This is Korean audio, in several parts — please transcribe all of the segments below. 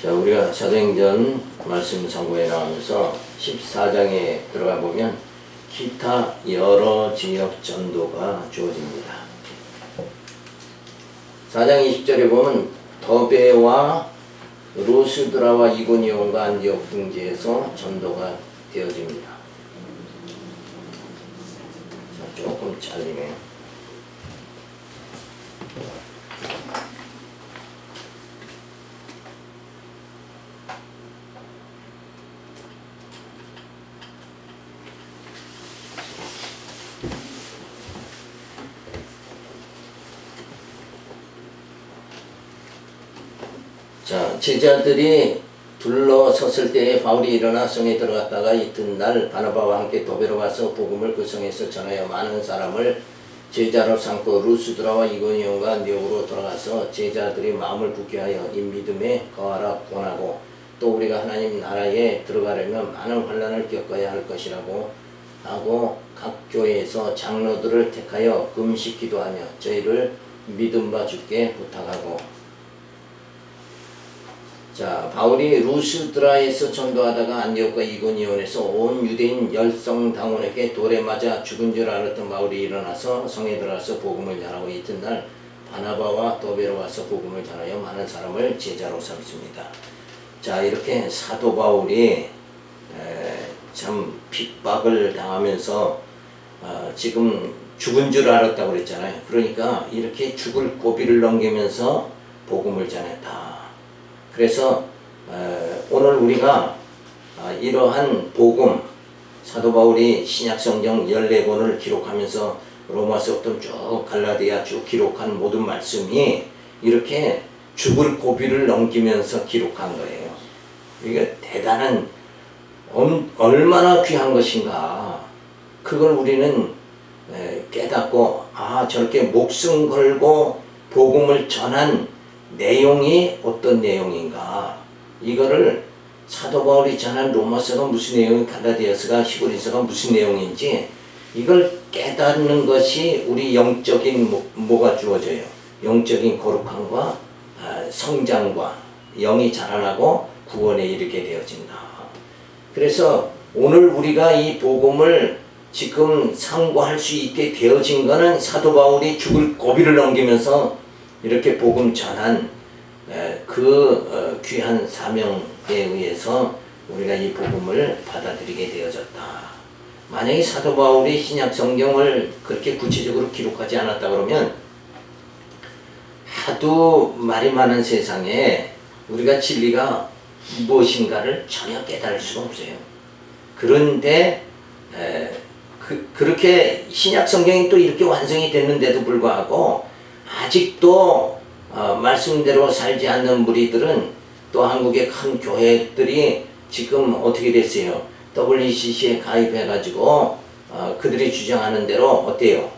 자, 우리가 사도행전 말씀 상고에 나오면서 14장에 들어가 보면 기타 여러 지역 전도가 주어집니다. 4장 20절에 보면 더베와 루스드라와 이고니온과 안디옥 등지에서 전도가 되어집니다. 자, 조금 잘리네요. 자, 제자들이 둘러섰을 때에 바울이 일어나 성에 들어갔다가 이튿날 바나바와 함께 도베로 가서 복음을 그 성에서 전하여 많은 사람을 제자로 삼고 루스드라와 이고니온과 안디옥으로 돌아가서 제자들이 마음을 굳게 하여 이 믿음에 거하라 권하고 또 우리가 하나님 나라에 들어가려면 많은 환난을 겪어야 할 것이라고 하고 각 교회에서 장로들을 택하여 금식 기도하며 저희를 믿음 바 주께 부탁하고. 자, 바울이 루스드라에서 전도하다가 안디옥과 이고니온에서 온 유대인 열성당원에게 돌에 맞아 죽은 줄 알았던 바울이 일어나서 성에 들어가서 복음을 전하고 이튿날 바나바와 도베로 와서 복음을 전하여 많은 사람을 제자로 삼습니다. 자, 이렇게 사도 바울이 참 핍박을 당하면서 지금 죽은 줄 알았다고 그랬잖아요. 그러니까 이렇게 죽을 고비를 넘기면서 복음을 전했다. 그래서 오늘 우리가 이러한 복음, 사도 바울이 신약성경 14권을 기록하면서 로마서부터 쭉 갈라디아 쭉 기록한 모든 말씀이 이렇게 죽을 고비를 넘기면서 기록한 거예요. 이게 대단한, 얼마나 귀한 것인가. 그걸 우리는 깨닫고, 저렇게 목숨 걸고 복음을 전한 내용이 어떤 내용인가, 이거를 사도 바울이 전한 로마서가 무슨 내용이, 갈라디아서가, 히브리서가 무슨 내용인지 이걸 깨닫는 것이 우리 영적인 뭐가 주어져요. 영적인 거룩함과 성장과 영이 자라나고 구원에 이르게 되어진다. 그래서 오늘 우리가 이 복음을 지금 상고할 수 있게 되어진 것은 사도 바울이 죽을 고비를 넘기면서 이렇게 복음 전한 그 귀한 사명에 의해서 우리가 이 복음을 받아들이게 되어졌다. 만약에 사도 바울이 신약 성경을 그렇게 구체적으로 기록하지 않았다 그러면 하도 말이 많은 세상에 우리가 진리가 무엇인가를 전혀 깨달을 수가 없어요. 그런데 그렇게 신약 성경이 또 이렇게 완성이 됐는데도 불구하고 아직도 말씀대로 살지 않는 무리들은, 또 한국의 큰 교회들이 지금 어떻게 됐어요? WCC에 가입해가지고 그들이 주장하는 대로 어때요?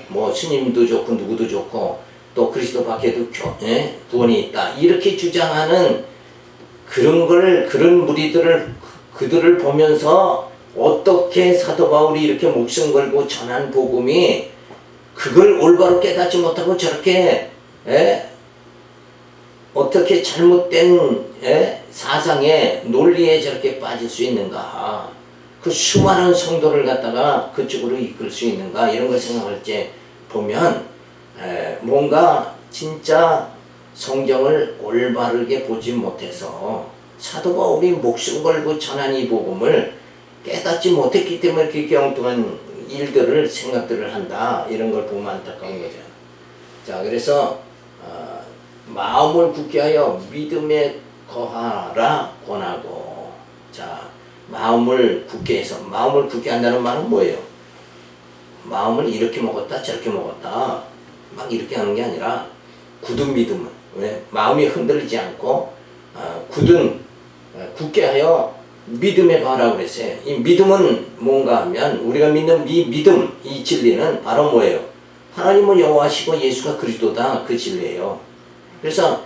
뭐 스님도 좋고 누구도 좋고 또 그리스도 밖에도 구원이 있다, 이렇게 주장하는 그런 무리들을, 그들을 보면서 어떻게 사도 바울이 이렇게 목숨 걸고 전한 복음이 그걸 올바로 깨닫지 못하고 저렇게 어떻게 잘못된 사상에, 논리에 저렇게 빠질 수 있는가, 그 수많은 성도를 갖다가 그쪽으로 이끌 수 있는가, 이런 걸 생각할 때 보면 뭔가 진짜 성경을 올바르게 보지 못해서 사도 바울이 목숨 걸고 전한 이 복음을 깨닫지 못했기 때문에 그렇게 엉뚱한 일들을, 생각들을 한다, 이런 걸 보면 안타까운 거죠. 자, 그래서 마음을 굳게 하여 믿음에 거하라 권하고. 자, 마음을 굳게 해서, 마음을 굳게 한다는 말은 뭐예요? 마음을 이렇게 먹었다 저렇게 먹었다 막 이렇게 하는 게 아니라 굳은 믿음은, 왜? 마음이 흔들리지 않고 굳게 하여 믿음에 거하라고 그랬어요. 이 믿음은 뭔가 하면, 우리가 믿는 이 믿음, 이 진리는 바로 뭐예요? 하나님은 여호와시고 예수가 그리스도다, 그 진리예요. 그래서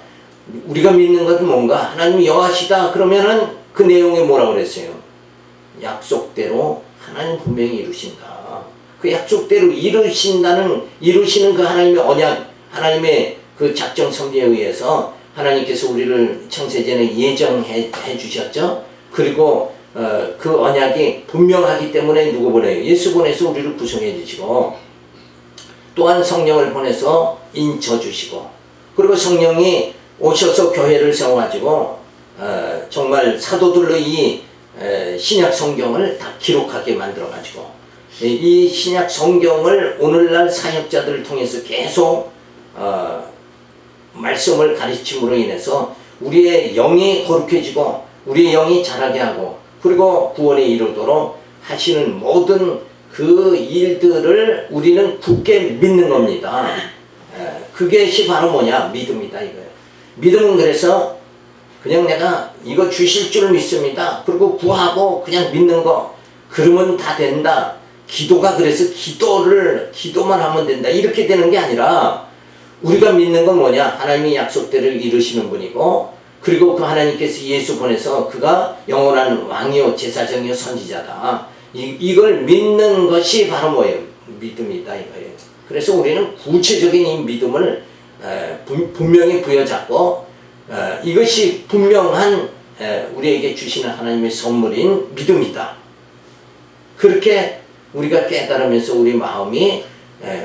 우리가 믿는 것은 뭔가, 하나님이 여호와시다 그러면은 그 내용에 뭐라고 그랬어요? 약속대로 하나님 분명히 이루신다. 그 약속대로 이루시는 그 하나님의 언약, 하나님의 그 작정 섭리에 의해서 하나님께서 우리를 창세전에 예정해 주셨죠. 그리고 그 언약이 분명하기 때문에 누구 보내요? 예수 보내서 우리를 구성해 주시고, 또한 성령을 보내서 인쳐 주시고, 그리고 성령이 오셔서 교회를 세워가지고 정말 사도들로 이 신약 성경을 다 기록하게 만들어가지고, 이 신약 성경을 오늘날 사역자들을 통해서 계속 말씀을 가르침으로 인해서 우리의 영이 거룩해지고 우리의 영이 자라게 하고, 그리고 구원에 이르도록 하시는 모든 그 일들을 우리는 굳게 믿는 겁니다. 그것이 바로 뭐냐? 믿음이다 이거예요. 믿음은 그래서 그냥 내가 이거 주실 줄 믿습니다. 그리고 구하고 그냥 믿는 거, 그러면 다 된다. 기도가 그래서 기도만 하면 된다, 이렇게 되는 게 아니라, 우리가 믿는 건 뭐냐? 하나님이 약속대로 이루시는 분이고, 그리고 그 하나님께서 예수 보내서 그가 영원한 왕이요 제사장이요 선지자다, 이걸 믿는 것이 바로 뭐예요? 믿음이다 이거예요. 그래서 우리는 구체적인 이 믿음을 분명히 부여잡고, 이것이 분명한 우리에게 주시는 하나님의 선물인 믿음이다. 그렇게 우리가 깨달으면서 우리 마음이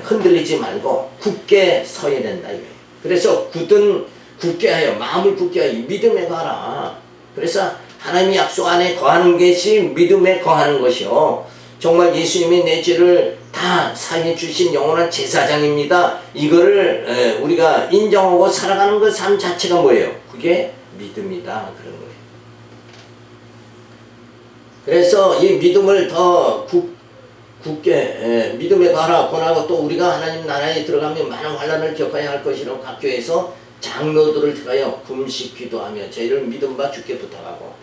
흔들리지 말고 굳게 서야 된다 이거예요. 그래서 굳게 하여, 마음을 굳게 하여 믿음에 가라. 그래서 하나님의 약속 안에 거하는 것이 믿음에 거하는 것이요, 정말 예수님이 내 죄를 다 사해 주신 영원한 제사장입니다, 이거를 우리가 인정하고 살아가는 그 삶 자체가 뭐예요? 그게 믿음이다, 그런 거예요. 그래서 이 믿음을 더 굳게 믿음에 가라 권하고, 또 우리가 하나님 나라에 들어가면 많은 환난을 겪어야 할 것이라고 각 교회에서 장로들을 택하여 금식 기도하며 저희를 믿음 바 주께 부탁하고,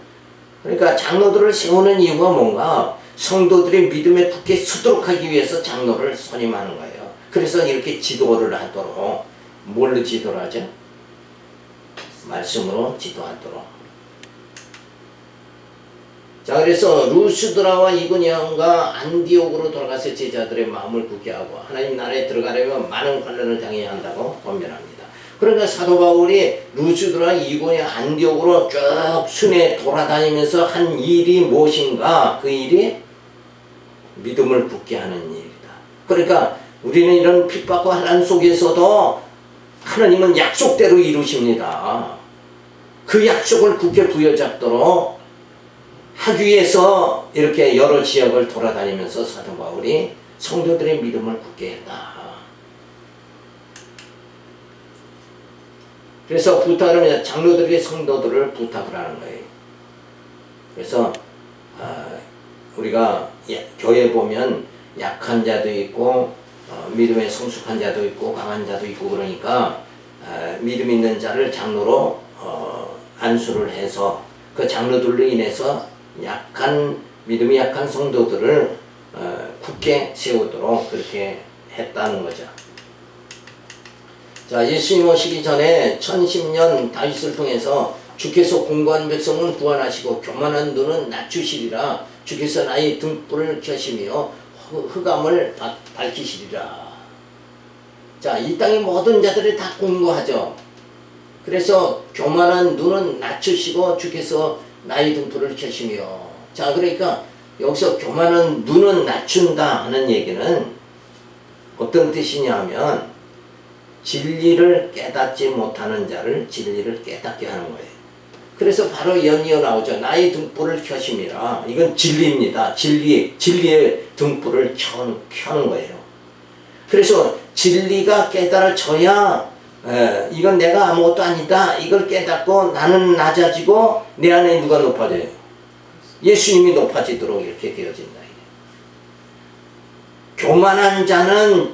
그러니까 장로들을 세우는 이유가 뭔가? 성도들이 믿음에 굳게 서도록 하기 위해서 장로를 선임하는 거예요. 그래서 이렇게 지도를 하도록, 뭘로 지도를 하죠? 말씀으로 지도하도록. 자, 그래서 루스드라와 이고니온과 안디옥으로 돌아가서 제자들의 마음을 굳게 하고 하나님 나라에 들어가려면 많은 환난을 당해야 한다고 권면합니다. 그러니까 사도 바울이 루스드라, 이고니온, 안디옥으로 쭉 순회 돌아다니면서 한 일이 무엇인가? 그 일이 믿음을 굳게 하는 일이다. 그러니까 우리는 이런 핍박과 환난 속에서도 하나님은 약속대로 이루십니다. 그 약속을 굳게 부여잡도록 하기 위해서 이렇게 여러 지역을 돌아다니면서 사도 바울이 성도들의 믿음을 굳게 했다. 그래서 부탁을, 장로들에게 성도들을 부탁을 하는 거예요. 그래서 우리가 교회 보면 약한 자도 있고 믿음에 성숙한 자도 있고 강한 자도 있고, 그러니까 믿음 있는 자를 장로로 안수를 해서 그 장로들로 인해서 믿음이 약한 성도들을 굳게 세우도록 그렇게 했다는 거죠. 자, 예수님 오시기 전에 1010년 다윗을 통해서 주께서 공고한 백성은 구원하시고 교만한 눈은 낮추시리라. 주께서 나의 등불을 켜시며 흑암을 밝히시리라. 자, 이 땅의 모든 자들이 다 공고하죠. 그래서 교만한 눈은 낮추시고 주께서 나의 등불을 켜시며. 자, 그러니까 여기서 교만한 눈은 낮춘다 하는 얘기는 어떤 뜻이냐 하면, 진리를 깨닫지 못하는 자를 진리를 깨닫게 하는 거예요. 그래서 바로 연이어 나오죠. 나의 등불을 켜심이라. 이건 진리입니다. 진리의 등불을 켜는 거예요. 그래서 진리가 깨달아져야 이건 내가 아무것도 아니다, 이걸 깨닫고 나는 낮아지고 내 안에 누가 높아져요? 예수님이 높아지도록 이렇게 되어진다. 교만한 자는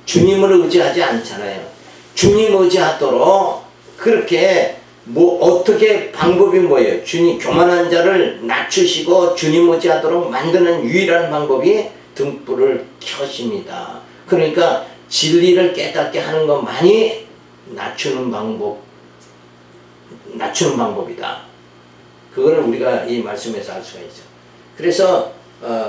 주님을 의지하지 않잖아요. 주님 의지하도록 그렇게 어떻게 방법이 뭐예요? 교만한 자를 낮추시고 주님 의지하도록 만드는 유일한 방법이 등불을 켜십니다. 그러니까 진리를 깨닫게 하는 것만이 낮추는 방법이다. 그걸 우리가 이 말씀에서 알 수가 있죠. 그래서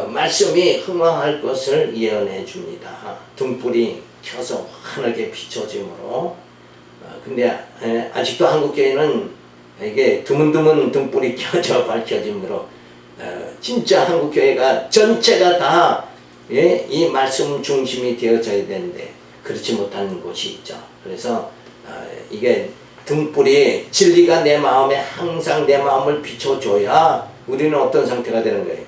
말씀이 흥황할 것을 예언해 줍니다. 등불이 켜서 환하게 비춰짐으로 근데 아직도 한국교회는 이게 드문드문 등불이 켜져 밝혀짐으로 진짜 한국교회가 전체가 다 이 말씀 중심이 되어져야 되는데 그렇지 못한 곳이 있죠. 그래서 이게 등불이 진리가 내 마음에 항상 내 마음을 비춰줘야 우리는 어떤 상태가 되는 거예요.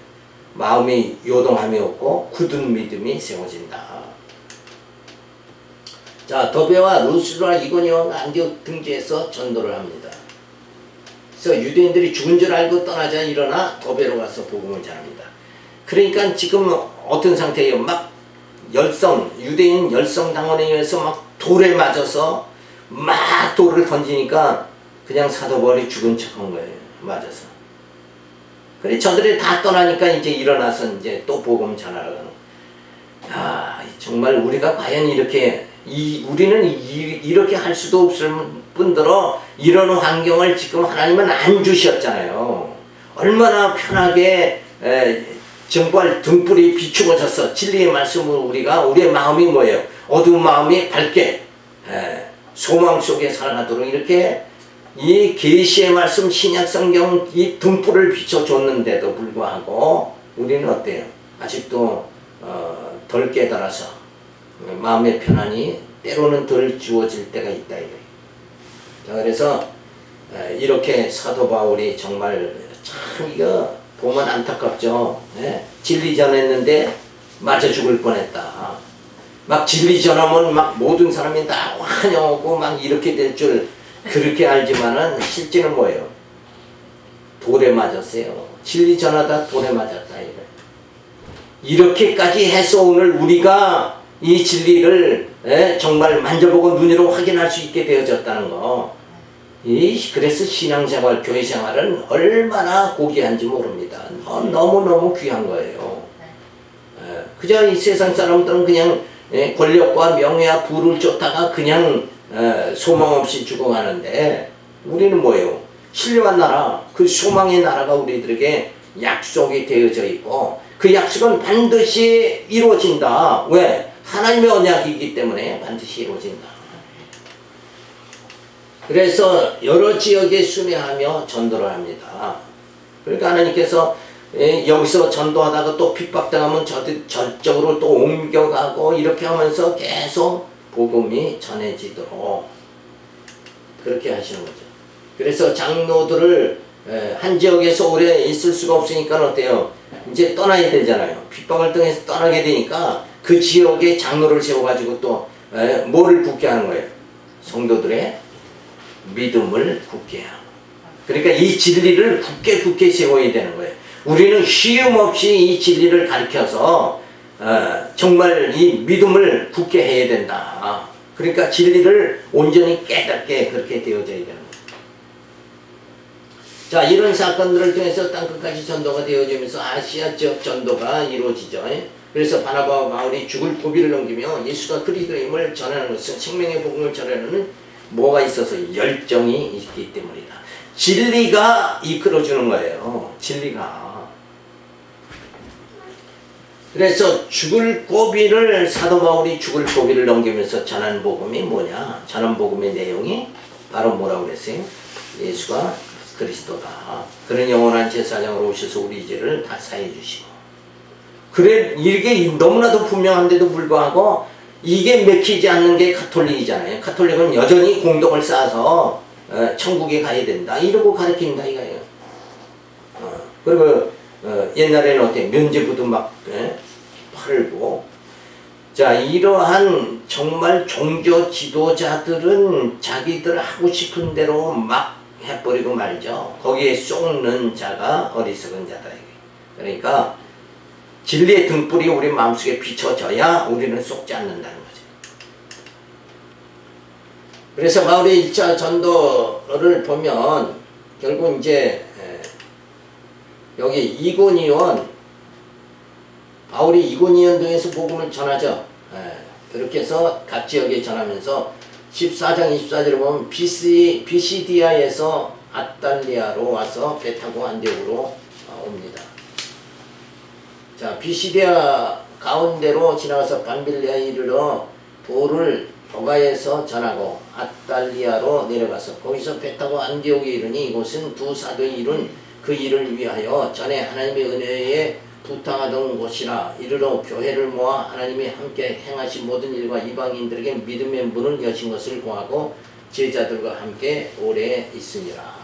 마음이 요동함이 없고 굳은 믿음이 세워진다. 자, 더베와 루스드라 이고니온과 안디옥 등지에서 전도를 합니다. 그래서 유대인들이 죽은 줄 알고 떠나자 일어나 더베로 가서 복음을 전합니다. 그러니까 지금 어떤 상태예요? 막 유대인 열성당원에 의해서 막 돌에 맞아서 막 돌을 던지니까 그냥 사도 바울이 죽은 척한 거예요. 맞아서. 그래 저들이 다 떠나니까 이제 일어나서 이제 또 복음 전하러 가는 거예요. 정말 우리가 과연 이렇게 우리는 이렇게 할 수도 없을 뿐더러 이런 환경을 지금 하나님은 안 주셨잖아요. 얼마나 편하게 정말 등불이 비추어져서 진리의 말씀을 우리의 마음이 뭐예요? 어두운 마음이 밝게 소망 속에 살아가도록 이렇게 이 계시의 말씀 신약 성경 이 등불을 비춰줬는데도 불구하고 우리는 어때요? 아직도 덜 깨달아서 마음의 편안이 때로는 덜 주어질 때가 있다 이거예요. 자, 그래서 이렇게 사도 바울이 정말 참 이거 보면 안타깝죠. 진리 전했는데 맞아 죽을 뻔했다. 막 진리 전하면 막 모든 사람이 다 환영하고 막 이렇게 될 줄 그렇게 알지만은 실제는 뭐예요? 돌에 맞았어요. 진리 전하다 돌에 맞았다 이거. 이렇게까지 해서 오늘 우리가 이 진리를 정말 만져보고 눈으로 확인할 수 있게 되어졌다는 거. 그래서 신앙생활, 교회생활은 얼마나 고귀한지 모릅니다. 너무너무 귀한 거예요. 그저 이 세상 사람들은 그냥 권력과 명예와 부를 쫓다가 그냥 소망 없이 죽어가는데 우리는 뭐예요? 신령한 나라, 그 소망의 나라가 우리들에게 약속이 되어져 있고 그 약속은 반드시 이루어진다. 왜? 하나님의 언약이기 때문에 반드시 이루어진다. 그래서 여러 지역에 순회하며 전도를 합니다. 그러니까 하나님께서 여기서 전도하다가 또 핍박당하면 저쪽으로 또 옮겨가고 이렇게 하면서 계속 복음이 전해지도록 그렇게 하시는 거죠. 그래서 장로들을 한 지역에서 오래 있을 수가 없으니까 어때요? 이제 떠나야 되잖아요. 핍박을 통해서 떠나게 되니까 그 지역에 장로를 세워가지고 또 뭐를 굳게 하는 거예요? 성도들의 믿음을 굳게 하고. 그러니까 이 진리를 굳게 세워야 되는 거예요. 우리는 쉼 없이 이 진리를 가르쳐서 정말 이 믿음을 굳게 해야 된다. 그러니까 진리를 온전히 깨닫게 그렇게 되어져야 되는 거예요. 자, 이런 사건들을 통해서 땅끝까지 전도가 되어지면서 아시아 지역 전도가 이루어지죠. 그래서 바나바와 바울이 죽을 고비를 넘기며 예수가 그리스도임을 전하는 것은 생명의 복음을 전하는 뭐가 있어서 열정이 있기 때문이다. 진리가 이끌어주는 거예요. 진리가. 그래서 죽을 고비를 사도 바울이 죽을 고비를 넘기면서 전한 복음이 뭐냐? 전한 복음의 내용이 바로 뭐라고 그랬어요? 예수가 그리스도다. 그런 영원한 제사장으로 오셔서 우리 죄를 다 사해 주시고. 그래 이게 너무나도 분명한데도 불구하고 이게 맥히지 않는 게 가톨릭이잖아요. 가톨릭은 여전히 공덕을 쌓아서 천국에 가야 된다 이러고 가르친다 이거예요. 그리고 옛날에는 어때 면죄부도 막 팔고. 자, 이러한 정말 종교 지도자들은 자기들 하고 싶은 대로 막 해버리고 말죠. 거기에 쏙는 자가 어리석은 자다. 그러니까 진리의 등불이 우리 마음속에 비춰져야 우리는 쏙지 않는다는 거죠. 그래서 바울의 1차 전도를 보면 결국 이제 여기 이고니온, 바울이 이고니온 등에서 복음을 전하죠. 그렇게 해서 각 지역에 전하면서 14장 24절에 보면 비시디아에서 아탈리아로 와서 배 타고 안디옥으로 옵니다. 자, 비시디아 가운데로 지나가서 밤빌리아에 이르러 돌을 버가에서 전하고 아달리아로 내려가서 거기서 배 타고 안디옥에 이르니 이곳은 두 사도의 이룬 그 일을 위하여 전에 하나님의 은혜에 부탁하던 곳이라. 이르러 교회를 모아 하나님이 함께 행하신 모든 일과 이방인들에게 믿음의 문을 여신 것을 고하고 제자들과 함께 오래 있으니라.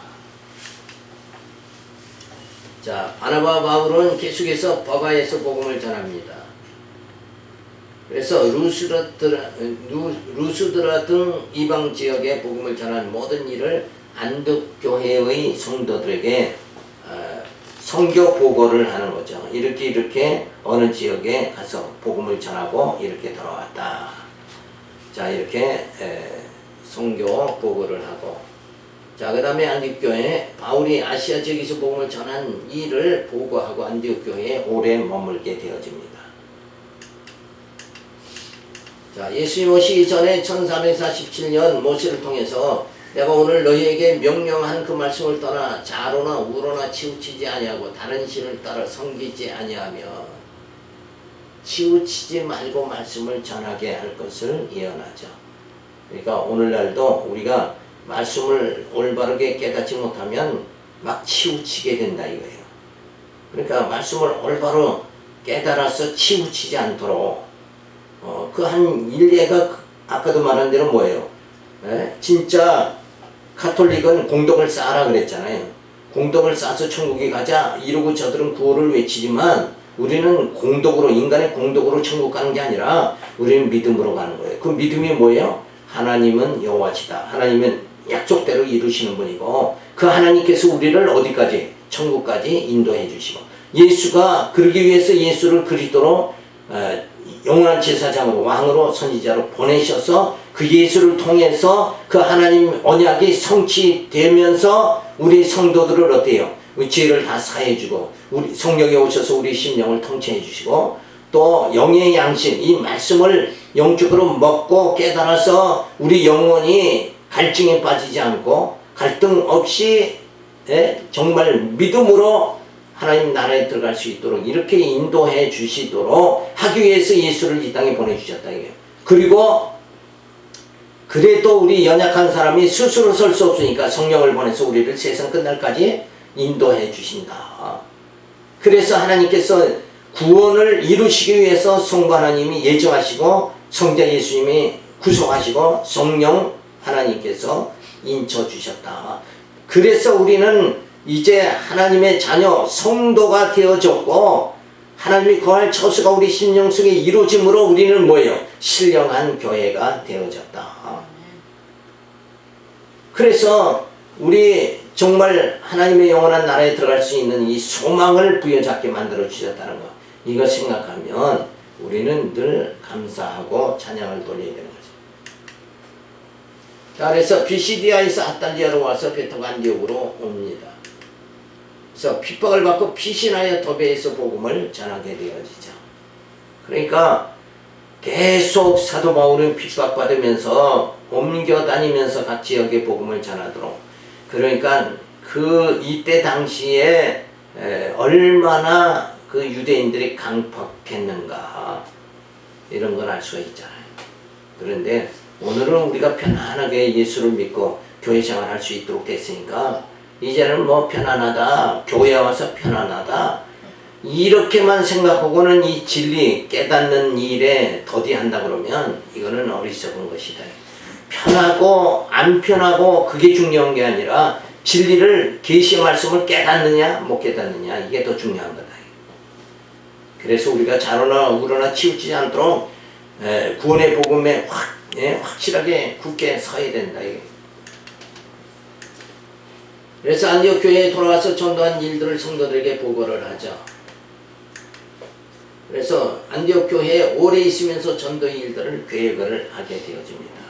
자, 바나바와 바울은 계속해서 버가에서 복음을 전합니다. 그래서 루스드라 등 이방 지역에 복음을 전한 모든 일을 안독교회의 성도들에게 선교 보고를 하는 거죠. 이렇게 어느 지역에 가서 복음을 전하고 이렇게 돌아왔다. 자, 이렇게 선교 보고를 하고, 자, 그 다음에 안디옥교회 바울이 아시아 지역에서 복음을 전한 일을 보고하고 안디옥교회에 오래 머물게 되어집니다. 자, 예수님 오시기 전에 1447년 모세를 통해서 내가 오늘 너희에게 명령한 그 말씀을 떠나 자로나 우로나 치우치지 아니하고 다른 신을 따라 섬기지 아니하며, 치우치지 말고 말씀을 전하게 할 것을 예언하죠. 그러니까 오늘날도 우리가 말씀을 올바르게 깨닫지 못하면 막 치우치게 된다 이거예요. 그러니까 말씀을 올바로 깨달아서 치우치지 않도록 그 한 일례가 아까도 말한 대로 뭐예요? 진짜 가톨릭은 공덕을 쌓아라 그랬잖아요. 공덕을 쌓아서 천국에 가자 이러고 저들은 구호를 외치지만 우리는 공덕으로, 인간의 공덕으로 천국 가는 게 아니라 우리는 믿음으로 가는 거예요. 그 믿음이 뭐예요? 하나님은 여호와시다. 하나님은 약속대로 이루시는 분이고 그 하나님께서 우리를 어디까지? 천국까지 인도해 주시고, 예수가 그러기 위해서 예수를 그리스도로 영원한 제사장으로, 왕으로, 선지자로 보내셔서 그 예수를 통해서 그 하나님 언약이 성취되면서 우리 성도들을 어때요? 죄를 다 사해주고 우리 성령이 오셔서 우리 심령을 통치해 주시고, 또 영의 양식, 이 말씀을 영적으로 먹고 깨달아서 우리 영혼이 갈증에 빠지지 않고 갈등 없이 정말 믿음으로 하나님 나라에 들어갈 수 있도록 이렇게 인도해 주시도록 하기 위해서 예수를 이 땅에 보내주셨다 이게요. 그리고 그래도 우리 연약한 사람이 스스로 설 수 없으니까 성령을 보내서 우리를 세상 끝날까지 인도해 주신다. 그래서 하나님께서 구원을 이루시기 위해서 성부 하나님이 예정하시고 성자 예수님이 구속하시고 성령 하나님께서 인쳐 주셨다. 그래서 우리는 이제 하나님의 자녀 성도가 되어졌고 하나님이 거할 처소가 우리 심령 속에 이루어짐으로 우리는 뭐예요? 신령한 교회가 되어졌다. 그래서 우리 정말 하나님의 영원한 나라에 들어갈 수 있는 이 소망을 부여잡게 만들어 주셨다는 것, 이거 생각하면 우리는 늘 감사하고 찬양을 돌려야 되는 거죠. 자, 그래서 비시디아에서 아달리아로 와서 베토가 안디옥으로 옵니다. 그래서 핍박을 받고 피신하여 도베에서 복음을 전하게 되어지죠. 그러니까 계속 사도 바울은 핍박받으면서 옮겨 다니면서 각 지역에 복음을 전하도록, 그러니까 그 이때 당시에 얼마나 그 유대인들이 강팍했는가 이런 걸 알 수가 있잖아요. 그런데 오늘은 우리가 편안하게 예수를 믿고 교회 생활할 수 있도록 됐으니까 이제는 뭐 편안하다, 교회 와서 편안하다 이렇게만 생각하고는 이 진리 깨닫는 일에 더디한다 그러면 이거는 어리석은 것이다. 편하고 안 편하고 그게 중요한 게 아니라 진리를, 계시의 말씀을 깨닫느냐 못 깨닫느냐 이게 더 중요한 거다. 그래서 우리가 자로나 우로나 치우치지 않도록 구원의 복음에 확실하게 굳게 서야 된다. 그래서 안디옥 교회에 돌아와서 전도한 일들을 성도들에게 보고를 하죠. 그래서 안디옥 교회에 오래 있으면서 전도의 일들을 계획을 하게 되어집니다.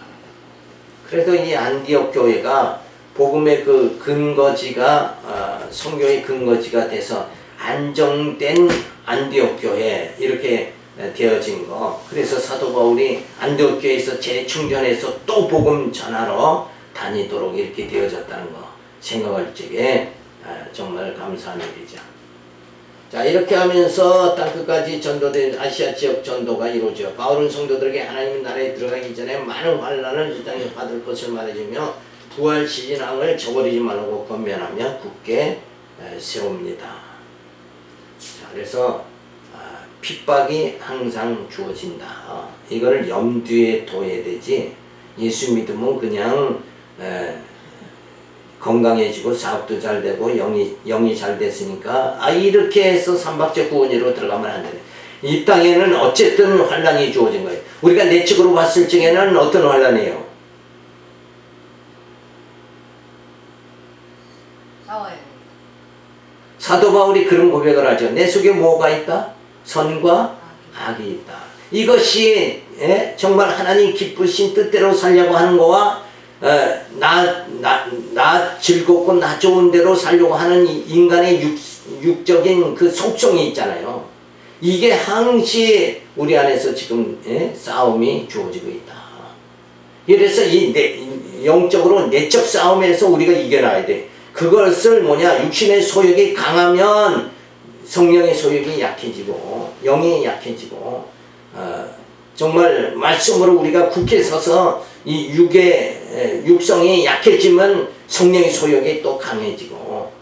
그래서 이 안디옥 교회가 복음의 그 근거지가 선교의 근거지가 돼서 안정된 안디옥 교회 이렇게 되어진 거. 그래서 사도 바울이 안디옥 교회에서 재충전해서 또 복음 전하러 다니도록 이렇게 되어졌다는 거 생각할 적에 정말 감사한 일이죠. 자, 이렇게 하면서 땅끝까지 전도된 아시아 지역 전도가 이루어져 바울은 성도들에게 하나님의 나라에 들어가기 전에 많은 환난을 이 땅에 받을 것을 말해주며 부활 시진왕을 저버리지 말라고 권면하며 굳게 세웁니다. 자, 그래서 핍박이 항상 주어진다. 이걸 염두에 둬야 되지. 예수 믿으면 그냥 건강해지고 사업도 잘 되고 영이 잘 됐으니까 이렇게 해서 삼박제 구원으로 들어가면 안 되네. 이 땅에는 어쨌든 환난이 주어진 거예요. 우리가 내적으로 봤을 적에는 어떤 환난이에요? 싸워요. 사도 바울이 그런 고백을 하죠. 내 속에 뭐가 있다? 선과 악이 있다. 이것이 정말 하나님 기쁘신 뜻대로 살려고 하는 거와 나 즐겁고 나 좋은 대로 살려고 하는 인간의 육적인 그 속성이 있잖아요. 이게 항시 우리 안에서 지금 싸움이 주어지고 있다. 그래서 영적으로 내적 싸움에서 우리가 이겨나야 돼. 그것을 육신의 소욕이 강하면 성령의 소욕이 약해지고 영이 약해지고 정말 말씀으로 우리가 굳게 서서 이 육성이 약해지면 성령의 소욕이 또 강해지고,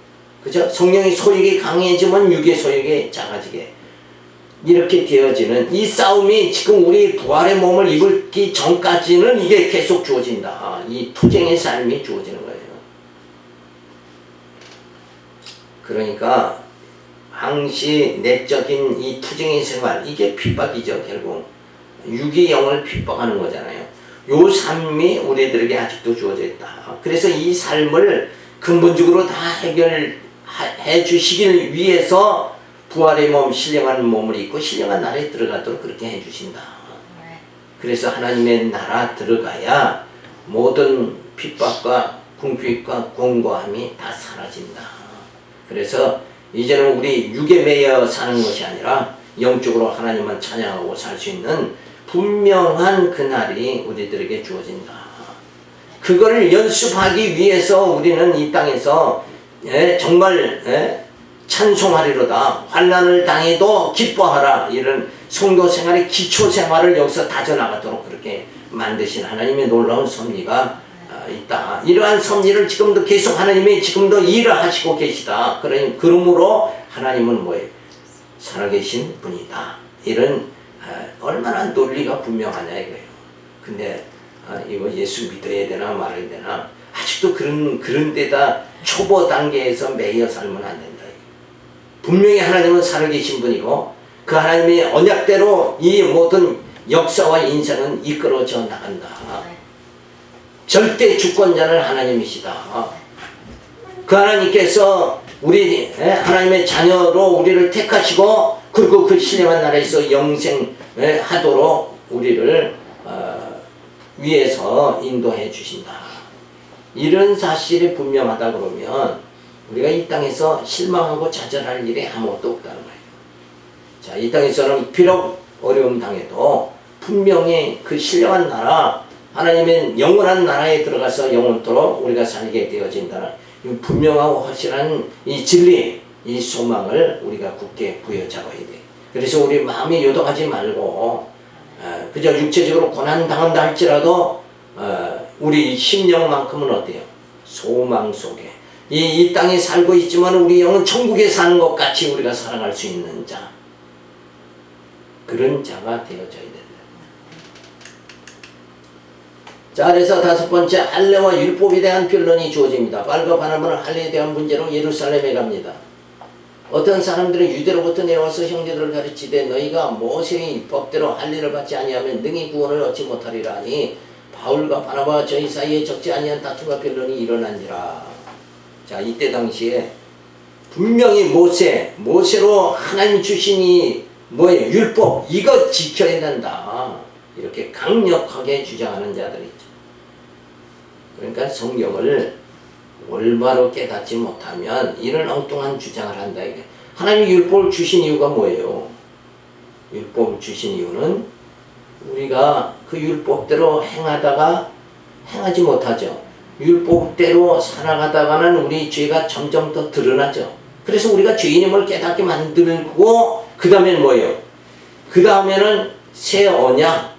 그죠? 성령의 소욕이 강해지면 육의 소욕이 작아지게 이렇게 되어지는 이 싸움이 지금 우리 부활의 몸을 입기 전까지는 이게 계속 주어진다. 이 투쟁의 삶이 주어지는 거예요. 그러니까 항시 내적인 이 투쟁의 생활, 이게 핍박이죠. 결국 육이 영을 핍박하는 거잖아요. 요 삶이 우리들에게 아직도 주어져 있다. 그래서 이 삶을 근본적으로 다 해결해 주시길 위해서 부활의 몸, 신령한 몸을 입고 신령한 나라에 들어가도록 그렇게 해 주신다. 그래서 하나님의 나라 들어가야 모든 핍박과 궁핍과 공고함이 다 사라진다. 그래서 이제는 우리 육에 매여 사는 것이 아니라 영적으로 하나님만 찬양하고 살 수 있는 분명한 그날이 우리들에게 주어진다. 그걸 연습하기 위해서 우리는 이 땅에서 정말 찬송하리로다. 환난을 당해도 기뻐하라. 이런 성도 생활의 기초 생활을 여기서 다져나가도록 그렇게 만드신 하나님의 놀라운 섭리가 있다. 이러한 섭리를 지금도 계속 하나님이 지금도 일을 하시고 계시다. 그러므로 하나님은 뭐예요? 살아계신 분이다. 이런 얼마나 논리가 분명하냐 이거예요. 근데 이거 예수 믿어야 되나 말아야 되나 아직도 그런 데다 초보 단계에서 매여 살면 안 된다. 분명히 하나님은 살아계신 분이고 그 하나님의 언약대로 이 모든 역사와 인생은 이끌어져 나간다. 절대 주권자는 하나님이시다. 그 하나님께서 우리 하나님의 자녀로 우리를 택하시고 그리고 그 신령한 나라에서 영생하도록 우리를 위해서 인도해 주신다. 이런 사실이 분명하다 그러면 우리가 이 땅에서 실망하고 좌절할 일이 아무것도 없다는 거예요. 자, 이 땅에서는 비록 어려움 당해도 분명히 그 신령한 나라, 하나님의 영원한 나라에 들어가서 영원토록 우리가 살게 되어진다는 이 분명하고 확실한 이 진리, 이 소망을 우리가 굳게 부여잡아야 돼. 그래서 우리 마음이 요동하지 말고 그저 육체적으로 고난당한다 할지라도 우리 심령만큼은 어때요? 소망 속에 이 땅에 살고 있지만 우리 영은 천국에 사는 것 같이 우리가 살아갈 수 있는 자, 그런 자가 되어져야 된다. 자, 그래서 다섯 번째, 할례와 율법에 대한 변론이 주어집니다. 바울과 바나바는 할례에 대한 문제로 예루살렘에 갑니다. 어떤 사람들은 유대로부터 내려와서 형제들을 가르치되 너희가 모세의 법대로 할례를 받지 아니하면 능히 구원을 얻지 못하리라 하니 바울과 바나바와 저희 사이에 적지 아니한 다툼과 변론이 일어난지라. 자, 이때 당시에 분명히 모세로 하나님 주신 이 뭐예요? 율법, 이거 지켜야 된다. 이렇게 강력하게 주장하는 자들이 있죠. 그러니까 성경을 올바로 깨닫지 못하면 이런 엉뚱한 주장을 한다. 이게 하나님이 율법을 주신 이유가 뭐예요? 율법을 주신 이유는 우리가 그 율법대로 행하다가 행하지 못하죠. 율법대로 살아가다가는 우리 죄가 점점 더 드러나죠. 그래서 우리가 죄인임을 깨닫게 만들고 그 다음에는 뭐예요? 그 다음에는 새 언약,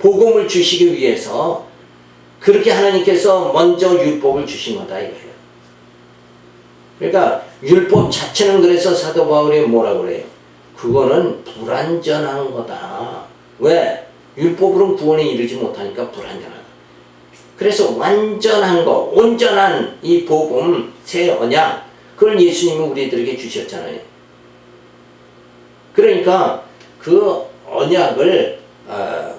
복음을 주시기 위해서 그렇게 하나님께서 먼저 율법을 주신 거다 이거예요. 그러니까 율법 자체는 그래서 사도 바울이 뭐라고 그래요? 그거는 불완전한 거다. 왜? 율법으로는 구원에 이르지 못하니까 불완전하다. 그래서 완전한 거, 온전한 이 복음, 새 언약, 그걸 예수님이 우리들에게 주셨잖아요. 그러니까 그 언약을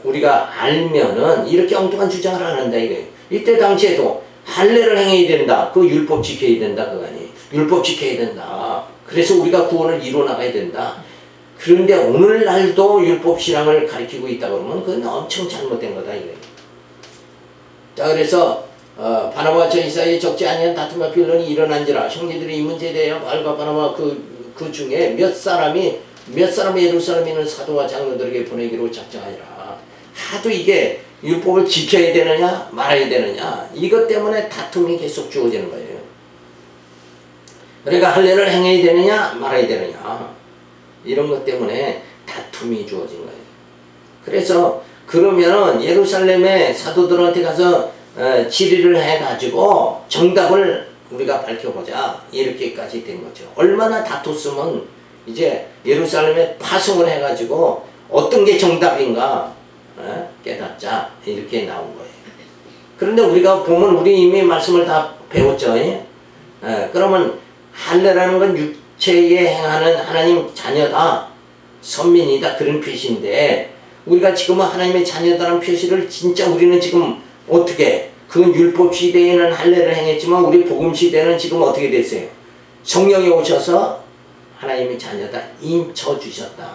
우리가 알면은 이렇게 엉뚱한 주장을 안 한다 이거예요. 이때 당시에도 할례를 행해야 된다. 그 율법 지켜야 된다. 그거 아니에요. 율법 지켜야 된다. 그래서 우리가 구원을 이뤄나가야 된다. 그런데 오늘날도 율법 신앙을 가리키고 있다 그러면 그건 엄청 잘못된 거다 이거예요. 자, 그래서 바나바와 저 이사이에 적지 아니한 다툼과 변론이 일어난지라 형제들이 이 문제에 대하여 바울과 바나바 그 중에 몇 사람이 예루살렘에 있는 사도와 장로들에게 보내기로 작정하니라. 하도 이게 율법을 지켜야 되느냐 말아야 되느냐 이것 때문에 다툼이 계속 주어지는 거예요. 그러니까 할례를 행해야 되느냐 말아야 되느냐 이런 것 때문에 다툼이 주어진 거예요. 그래서 그러면은 예루살렘의 사도들한테 가서 질의를 해가지고 정답을 우리가 밝혀보자 이렇게까지 된 거죠. 얼마나 다퉜으면 이제 예루살렘에 파송을 해가지고 어떤 게 정답인가 깨닫자 이렇게 나온 거예요. 그런데 우리가 보면 우리 이미 말씀을 다 배웠죠. 그러면 할례라는 건 육체에 행하는 하나님 자녀다, 선민이다 그런 표시인데 우리가 지금은 하나님의 자녀다라는 표시를 진짜 우리는 지금 어떻게 그건 율법 시대에는 할례를 행했지만 우리 복음 시대는 지금 어떻게 됐어요? 성령이 오셔서 하나님의 자녀다 인쳐주셨다.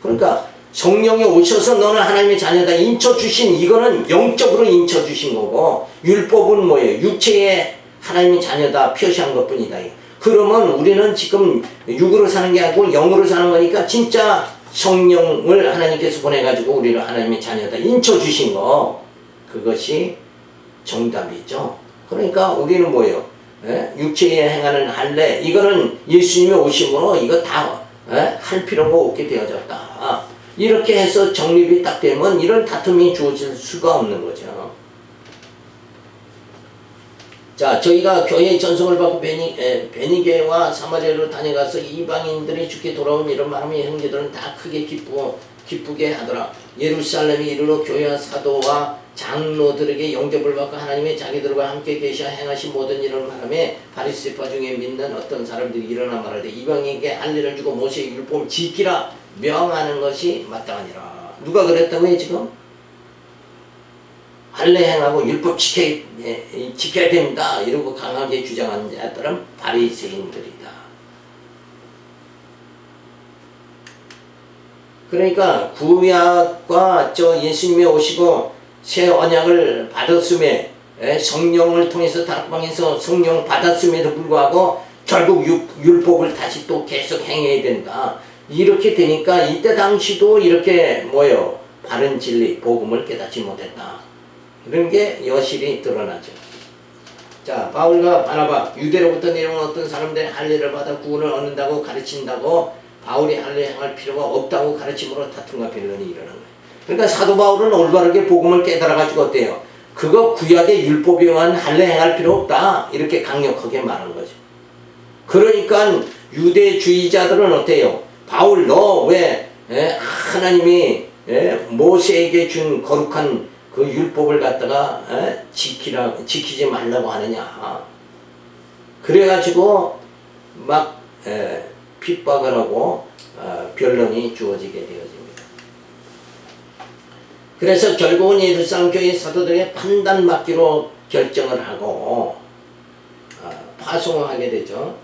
그러니까 성령이 오셔서 너는 하나님의 자녀다 인쳐주신 이거는 영적으로 인쳐주신 거고 율법은 뭐예요? 육체에 하나님의 자녀다 표시한 것 뿐이다. 그러면 우리는 지금 육으로 사는 게 아니고 영으로 사는 거니까 진짜 성령을 하나님께서 보내가지고 우리를 하나님의 자녀다 인쳐주신 거 그것이 정답이죠. 그러니까 우리는 뭐예요? 육체에 행하는 할례 이거는 예수님이 오심으로 이거 다 할 필요가 없게 되어졌다. 이렇게 해서 정립이 딱 되면 이런 다툼이 주어질 수가 없는 거죠. 자, 저희가 교회의 전송을 받고 베니게와 사마리아로 다녀가서 이방인들이 죽게 돌아온 이런 마음의 형제들은 다 크게 기쁘게 하더라. 예루살렘에 이르러 교회와 사도와 장로들에게 영접을 받고 하나님의 자기들과 함께 계셔 행하신 모든 일을 말하며 바리새파 중에 믿는 어떤 사람들이 일어나 말하되 이방인에게 할례를 주고 모세의 율법을 지키라 명하는 것이 마땅하니라. 누가 그랬다고요 지금? 할례 행하고 율법 지켜야 됩니다. 이러고 강하게 주장하는 자들은 바리새인들이다. 그러니까 구약과 예수님이 오시고 새 언약을 받았음에 성령을 통해서 다락방에서 성령 받았음에도 불구하고 결국 율법을 다시 또 계속 행해야 된다. 이렇게 되니까 이때 당시도 이렇게 바른 진리 복음을 깨닫지 못했다. 이런 게 여실히 드러나죠. 자, 바울과 바나바 유대로부터 내려온 어떤 사람들이 할례를 받아 구원을 얻는다고 가르친다고 바울이 할례 행할 필요가 없다고 가르침으로 다툼과 변론이 일어난 거예요. 그러니까 사도 바울은 올바르게 복음을 깨달아가지고 어때요? 그거 구약의 율법에 의한 할례 행할 필요 없다. 이렇게 강력하게 말한 거죠. 그러니까 유대주의자들은 어때요? 바울 너 왜 하나님이 모세에게 준 거룩한 그 율법을 갖다가 지키지 말라고 하느냐. 그래가지고 막 핍박을 하고 변론이 주어지게 되어집니다. 그래서 결국은 예루살렘 교회 사도들의 판단 맡기로 결정을 하고 파송을 하게 되죠.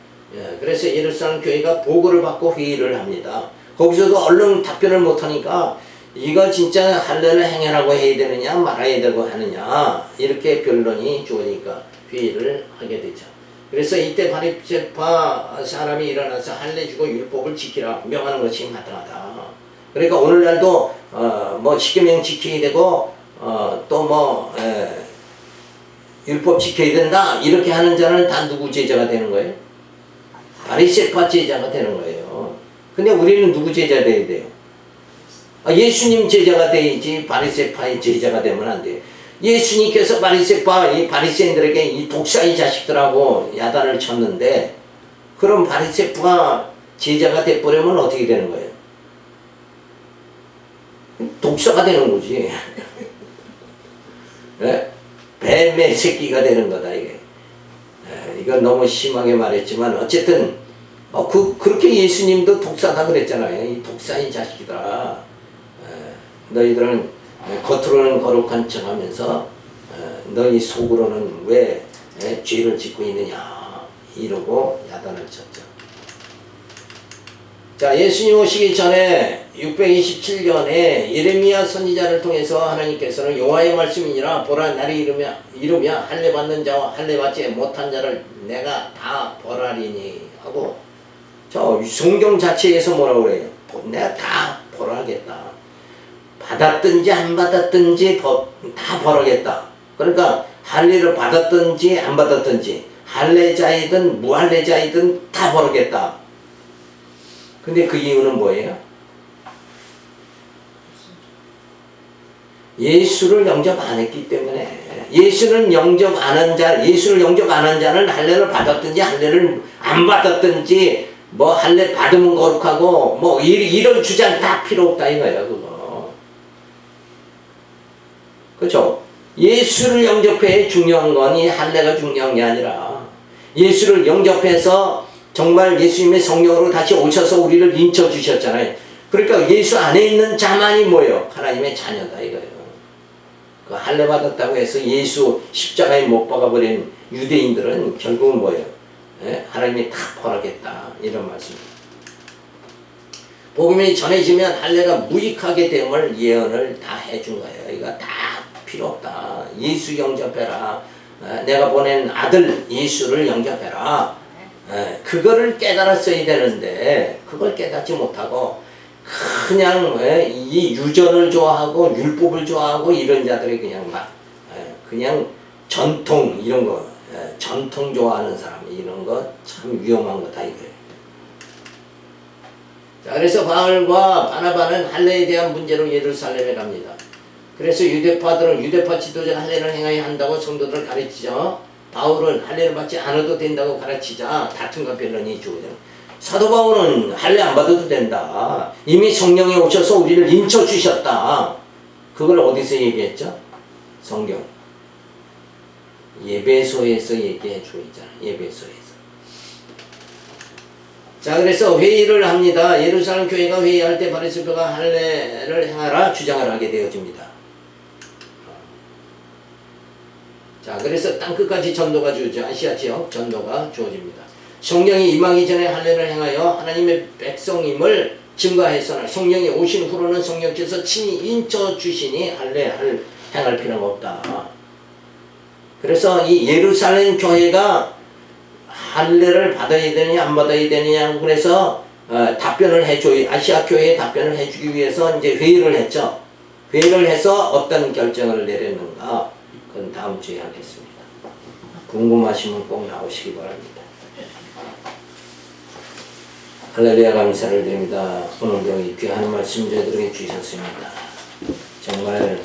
그래서 예루살렘 교회가 보고를 받고 회의를 합니다. 거기서도 얼른 답변을 못하니까 이거 진짜 할례를 행하라고 해야 되느냐 말아야 되고 하느냐 이렇게 변론이 주어지니까 회의를 하게 되죠. 그래서 이때 바리새파 사람이 일어나서 할례 주고 율법을 지키라 명하는 것이 마땅하다. 그러니까 오늘날도 십계명 지켜야 되고 또 율법 지켜야 된다 이렇게 하는 자는 다 누구 제자가 되는 거예요? 바리새파 제자가 되는 거예요. 근데 우리는 누구 제자 돼야 돼요? 예수님 제자가 돼야지 바리새파의 제자가 되면 안 돼요. 예수님께서 이 바리새인들에게 이 독사의 자식들하고 야단을 쳤는데, 그럼 바리새파가 제자가 돼버리면 어떻게 되는 거예요? 독사가 되는 거지. 네? 뱀의 새끼가 되는 거다 이게. 이건 너무 심하게 말했지만 어쨌든 그렇게 예수님도 독사다 그랬잖아요. 이 독사의 자식이다. 너희들은 겉으로는 거룩한 척하면서 너희 속으로는 왜 죄를 짓고 있느냐 이러고 야단을 쳤죠. 자, 예수님 오시기 전에 627년에 예레미야 선지자를 통해서 하나님께서는 여호와의 말씀이니라 보라 날이 이르며 할례 받는 자와 할례 받지 못한 자를 내가 다 벌하리니 하고, 저 성경 자체에서 뭐라고 그래요? 내가 다 벌하겠다. 받았든지 안 받았든지 다 벌하겠다. 그러니까 할례를 받았든지 안 받았든지 할례자이든 무할례자이든 다 벌하겠다. 근데 그 이유는 뭐예요? 예수를 영접 안 했기 때문에. 예수를 영접 안 한 자는 할례를 받았든지 할례를 안 받았든지 뭐 할례 받으면 거룩하고 뭐 이런 주장 다 필요 없다 이거예요. 그거. 그렇죠? 예수를 영접해 중요한 건 이 할례가 중요한 게 아니라 예수를 영접해서 정말 예수님의 성령으로 다시 오셔서 우리를 인쳐 주셨잖아요. 그러니까 예수 안에 있는 자만이 뭐예요? 하나님의 자녀다 이거예요. 그 할례 받았다고 해서 예수 십자가에 못 박아버린 유대인들은 결국은 뭐예요? 하나님이 다 벌하겠다 이런 말씀입니다. 복음이 전해지면 할례가 무익하게 됨을 예언을 다 해준 거예요. 이거 다 필요 없다. 예수 영접해라. 내가 보낸 아들 예수를 영접해라. 그거를 깨달았어야 되는데 그걸 깨닫지 못하고 그냥 이 유전을 좋아하고 율법을 좋아하고 이런 자들이 그냥 전통 이런 거 전통 좋아하는 사람 이런 거 참 위험한 거다 이거예요. 자, 그래서 바울과 바나바는 할례에 대한 문제로 예루살렘에 갑니다. 그래서 유대파 지도자가 할례를 행하여 한다고 성도들을 가르치죠. 바울은 할례를 받지 않아도 된다고 가르치자 다툼과 변론이 주어져요. 사도 바울은 할례 안 받아도 된다. 이미 성령이 오셔서 우리를 인쳐 주셨다. 그걸 어디서 얘기했죠? 성경. 예배소에서 얘기해 주고 있잖아. 예배소에서. 자, 그래서 회의를 합니다. 예루살렘 교회가 회의할 때 바리새파가 할례를 행하라 주장을 하게 되어집니다. 자, 그래서 땅끝까지 전도가 주어져 아시아 지역 전도가 주어집니다. 성령이 임하기 전에 할례를 행하여 하나님의 백성임을 증거했으나 성령이 오신 후로는 성령께서 친히 인쳐 주시니 행할 필요가 없다. 그래서 이 예루살렘 교회가 할례를 받아야 되느냐 안 받아야 되느냐 그래서 답변을 해줘야 아시아 교회에 답변을 해주기 위해서 이제 회의를 했죠. 회의를 해서 어떤 결정을 내렸는가 그건 다음 주에 하겠습니다. 궁금하시면 꼭 나오시기 바랍니다. 할렐루야 감사를 드립니다. 오늘도 이 귀한 말씀 저희들에게 주셨습니다. 정말